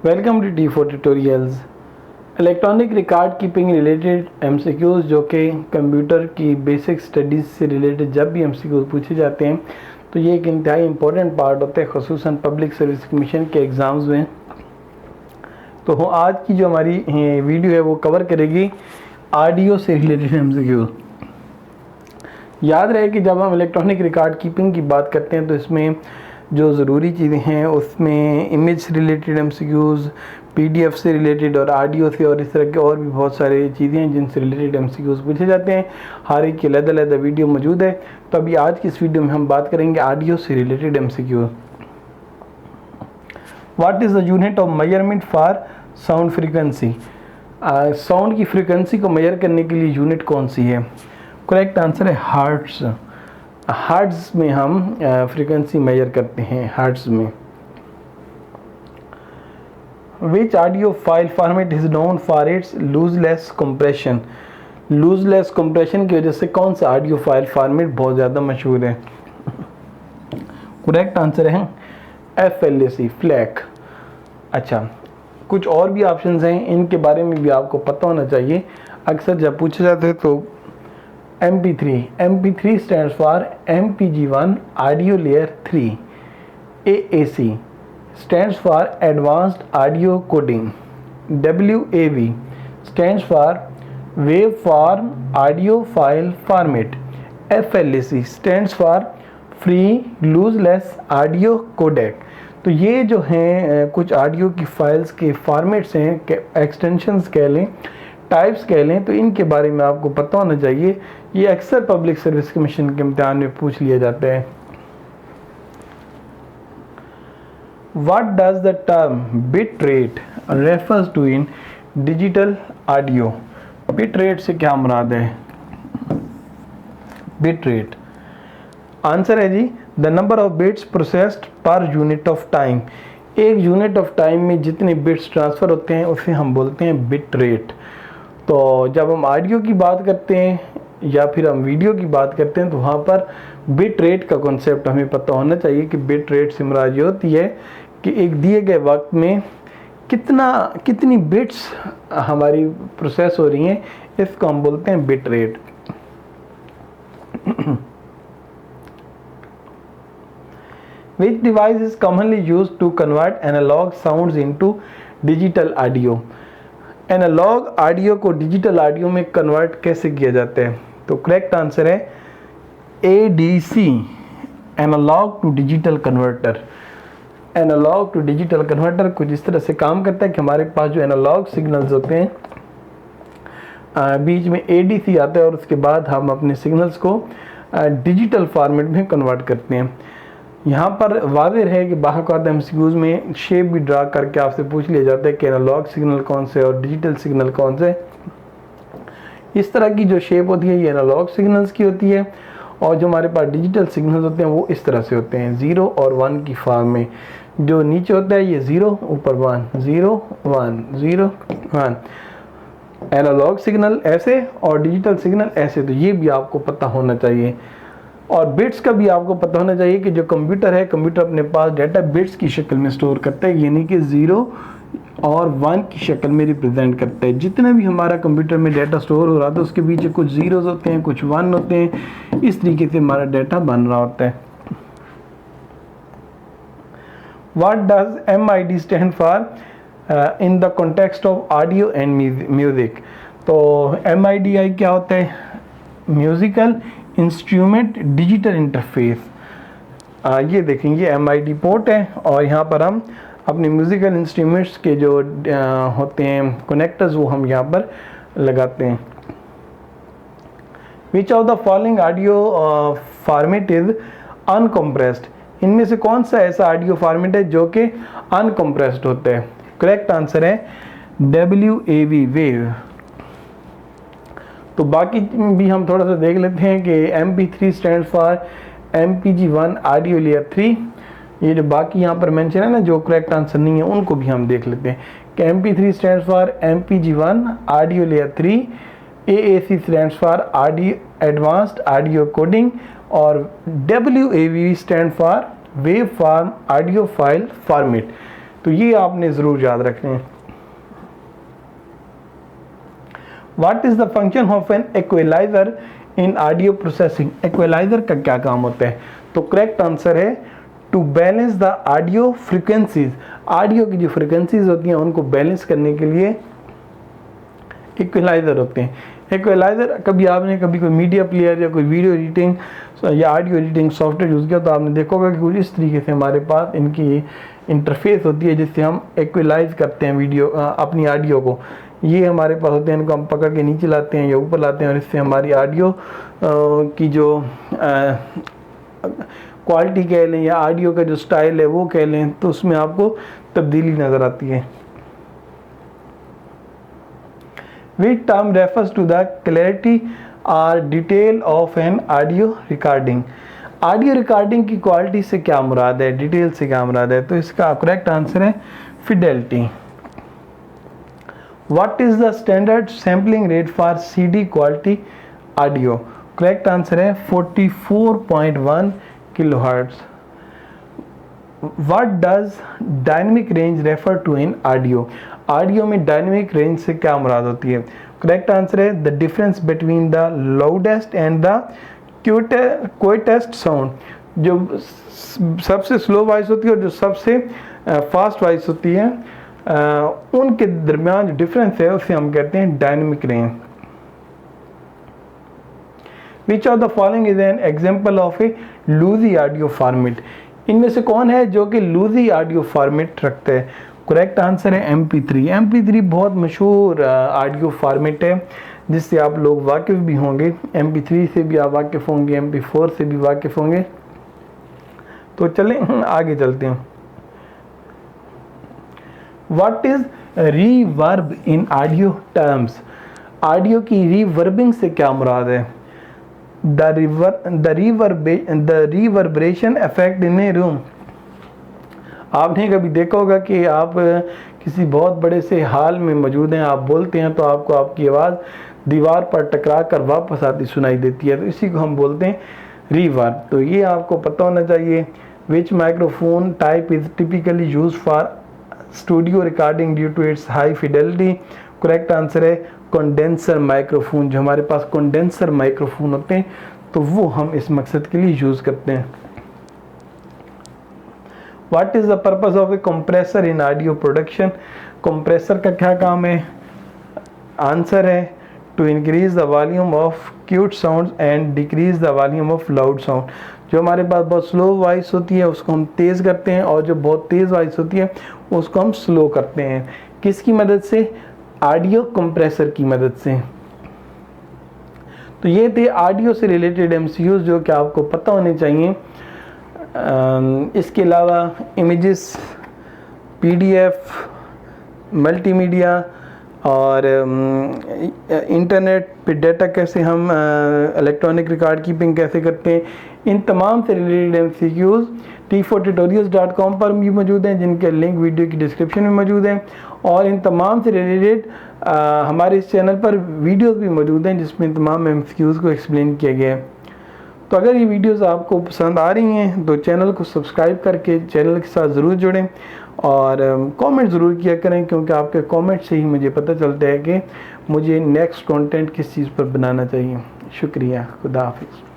Welcome to T4 tutorials. Electronic record keeping related MCQs जो कि computer की basic studies से रिलेटेड जब भी MCQs पूछे जाते हैं तो ये एक इंतहाई इम्पोर्टेंट पार्ट होता है, ख़ुसूसन पब्लिक सर्विस कमीशन के एग्ज़ाम्स में। तो आज की जो हमारी वीडियो है वो कवर करेगी ऑडियो से रिलेटेड MCQ। याद रहे कि जब हम इलेक्ट्रॉनिक रिकॉर्ड कीपिंग की बात करते हैं तो इसमें जो ज़रूरी चीज़ें हैं उसमें इमेज से रिलेटेड MCQs, PDF से रिलेटेड और ऑडियो से और इस तरह के और भी बहुत सारी चीज़ें हैं जिनसे रिलेटेड MCQs पूछे जाते हैं। हर एक की अलग-अलग वीडियो मौजूद है। तो अभी आज की इस वीडियो में हम बात करेंगे ऑडियो से related MCQ। What is the unit of measurement for sound frequency? Sound की फ्रीक्वेंसी को मेजर करने के लिए यूनिट कौन सी है? करेक्ट आंसर है हर्ट्ज़। हर्ट्ज़ में हम फ्रीक्वेंसी मेजर करते हैं, हर्ट्ज़ में। Which audio file format is known for its lossless compression? Lossless compression की वजह से कौन सा ऑडियो फाइल फॉर्मेट बहुत ज़्यादा मशहूर है? करेक्ट आंसर है FLAC, फ्लैक। अच्छा, कुछ और भी ऑप्शंस हैं, इनके बारे में भी आपको पता होना चाहिए। अक्सर जब पूछे जाते हैं तो MP3 stands for MPG1 Audio Layer 3. AAC stands for Advanced Audio Coding. WAV stands for Waveform Audio File Format. FLAC stands for Free Lossless Audio Codec. तो ये जो हैं कुछ ऑडियो की फाइल्स के फॉर्मेट्स हैं, एक्सटेंशंस कह लें, टाइप्स कह लें, तो इनके बारे में आपको पता होना चाहिए। ये अक्सर पब्लिक सर्विस कमीशन के इम्तिहान में पूछ लिया जाता है। What does the term bit rate refers to in digital audio? Bit rate से क्या मुराद है? बिट रेट आंसर है जी the number of bits processed per unit of time. एक यूनिट ऑफ टाइम में जितने बिट्स ट्रांसफ़र होते हैं उसे हम बोलते हैं बिट रेट। तो जब हम ऑडियो की बात करते हैं या फिर हम वीडियो की बात करते हैं तो वहाँ पर बिट रेट का कॉन्सेप्ट हमें पता होना चाहिए कि बिट रेट से मुराद ये होती है कि एक दिए गए वक्त में कितनी बिट्स हमारी प्रोसेस हो रही हैं, इसको हम बोलते हैं bit rate. Which device is commonly used to convert analog sounds into digital audio? Analogue audio को डिजिटल ऑडियो में कन्वर्ट कैसे किया जाता है? तो करेक्ट आंसर है ADC, analogue to digital converter. Analogue to digital converter कुछ इस तरह से काम करता है कि हमारे पास जो एनालॉग सिग्नल्स होते हैं बीच में ADC आता है और उसके बाद हम अपने सिग्नल्स को डिजिटल फॉर्मेट में कन्वर्ट करते हैं। यहाँ पर वाज़ेह है कि बाकायदा MCQs में शेप भी ड्रा करके आपसे पूछ लिया जाता है कि एनालॉग सिग्नल कौन से और डिजिटल सिग्नल कौन से। इस तरह की जो शेप होती है ये एनालॉग सिग्नल्स की होती है और जो हमारे पास डिजिटल सिग्नल्स होते हैं वो इस तरह से होते हैं 0 और 1 की फॉर्म में। जो नीचे होता है ये 0, ऊपर 1, 0 1 0 1। एनालॉग सिग्नल ऐसे और डिजिटल सिग्नल ऐसे, तो ये भी आपको पता होना चाहिए। और बिट्स का भी आपको पता होना चाहिए कि जो कंप्यूटर है, कंप्यूटर अपने पास डाटा बिट्स की शक्ल में स्टोर करता है, यानी कि 0 और 1 की शक्ल में रिप्रेजेंट करता है। जितना भी हमारा कंप्यूटर में डाटा स्टोर हो रहा था उसके पीछे कुछ ज़ीरोज़ होते हैं, कुछ 1 होते हैं, इस तरीके से हमारा डाटा बन रहा होता है। What does MID stand for in the context of audio and music? तो MIDI क्या होता है? Musical instrument digital interface. ये देखेंगे MID पोर्ट है और यहाँ पर हम अपने म्यूज़िकल इंस्ट्रूमेंट्स के जो होते हैं कनेक्टर्स वो हम यहाँ पर लगाते हैं। Which of the following audio format is uncompressed? इनमें से कौन सा ऐसा ऑडियो फॉर्मेट है जो कि अनकम्प्रेस्ड होता है? करेक्ट आंसर है WAV, वेव। तो बाकी भी हम थोड़ा सा देख लेते हैं कि MP3 stand for MPG1 audio layer 3। ये जो बाकी यहाँ पर मेंशन है ना, जो करेक्ट आंसर नहीं है उनको भी हम देख लेते हैं कि MP3 stand for MPG1 audio layer 3, AAC stand for advanced audio coding और WAV stand for wave form audio file format. तो ये आपने ज़रूर याद रखने हैं। What is the function of an equalizer in audio processing? Equalizer का क्या काम होता है? तो करेक्ट आंसर है to balance the audio frequencies. Audio की जो फ्रीक्वेंसीज होती हैं उनको बैलेंस करने के लिए इक्वलाइजर होते हैं। इक्वलाइजर कभी आपने कोई मीडिया प्लेयर या कोई वीडियो एडिटिंग या ऑडियो एडिटिंग सॉफ्टवेयर यूज़ किया तो आपने देखा होगा कि कुछ इस तरीके से हमारे पास इनकी इंटरफेस होती है जिससे हम इक्वलाइज करते हैं वीडियो अपनी ऑडियो को। ये हमारे पास होते हैं, इनको हम पकड़ के नीचे लाते हैं या ऊपर लाते हैं और इससे हमारी ऑडियो की जो क्वालिटी कह लें या ऑडियो का जो स्टाइल है वो कह लें तो उसमें आपको तब्दीली नज़र आती है। Which term refers to the clarity or detail of an audio recording? Audio recording की क्वालिटी से क्या मुराद है, डिटेल से क्या मुराद है? तो इसका करेक्ट आंसर है Fidelity. What is the standard sampling rate for CD quality audio? Correct answer है 44.1 kilohertz. What does dynamic range refer to in audio? Audio में डायनेमिक रेंज से क्या मुराद होती है? करेक्ट आंसर है the difference between the loudest and the quietest sound. जो सबसे slow voice होती है और जो सबसे फास्ट वॉइस होती है उनके दरमियान जो डिफरेंस है उसे हम कहते हैं dynamic range. Which of the following is an example of a lossy audio format? इनमें से कौन है जो कि लूजी ऑडियो फॉर्मेट रखता है? करेक्ट आंसर है MP3। MP3 बहुत मशहूर ऑडियो फॉर्मेट है जिससे आप लोग वाकिफ़ भी होंगे। MP3 से भी आप वाकिफ़ होंगे, MP4 से भी वाकिफ़ होंगे। तो चलें आगे चलते हैं। What is reverb in audio terms? Audio की रिवर्बिंग से क्या मुराद है? The reverberation effect in a room। आपने कभी देखा होगा कि आप किसी बहुत बड़े से हाल में मौजूद हैं, आप बोलते हैं तो आपको आपकी आवाज़ दीवार पर टकरा कर वापस आती सुनाई देती है, तो इसी को हम बोलते हैं रिवर्ब। तो ये आपको पता होना चाहिए। Which microphone type is typically use for studio recording due to its high fidelity? Correct answer है कंडेंसर माइक्रोफोन। जो हमारे पास कंडेंसर माइक्रोफोन होते हैं तो वो हम इस मकसद के लिए यूज़ करते हैं। What is the purpose of a compressor in audio production? Compressor का क्या काम है? आंसर है to increase the volume of cute sounds and decrease the volume of loud sound। जो हमारे पास बहुत स्लो वॉइस होती है उसको हम तेज़ करते हैं और जो बहुत तेज़ वॉइस होती है उसको हम स्लो करते हैं। किसकी मदद से? ऑडियो कंप्रेसर की मदद से। तो ये थे ऑडियो से रिलेटेड MCQs जो कि आपको पता होने चाहिए। इसके अलावा इमेजेस, PDF, मल्टीमीडिया और इंटरनेट पे डाटा कैसे हम इलेक्ट्रॉनिक रिकॉर्ड कीपिंग कैसे करते हैं, इन तमाम से रिलेटेड MCQs T4tutorials.com पर भी मौजूद हैं जिनके लिंक वीडियो की डिस्क्रिप्शन में मौजूद हैं। और इन तमाम से रिलेटेड हमारे इस चैनल पर वीडियोस भी मौजूद हैं जिसमें तमाम MCQs को एक्सप्लेन किया गया है। तो अगर ये वीडियोस आपको पसंद आ रही हैं तो चैनल को सब्सक्राइब करके चैनल के साथ ज़रूर जुड़ें और कमेंट ज़रूर किया करें, क्योंकि आपके कमेंट से ही मुझे पता चलता है कि मुझे नेक्स्ट कंटेंट किस चीज़ पर बनाना चाहिए। शुक्रिया, खुदा हाफिज़।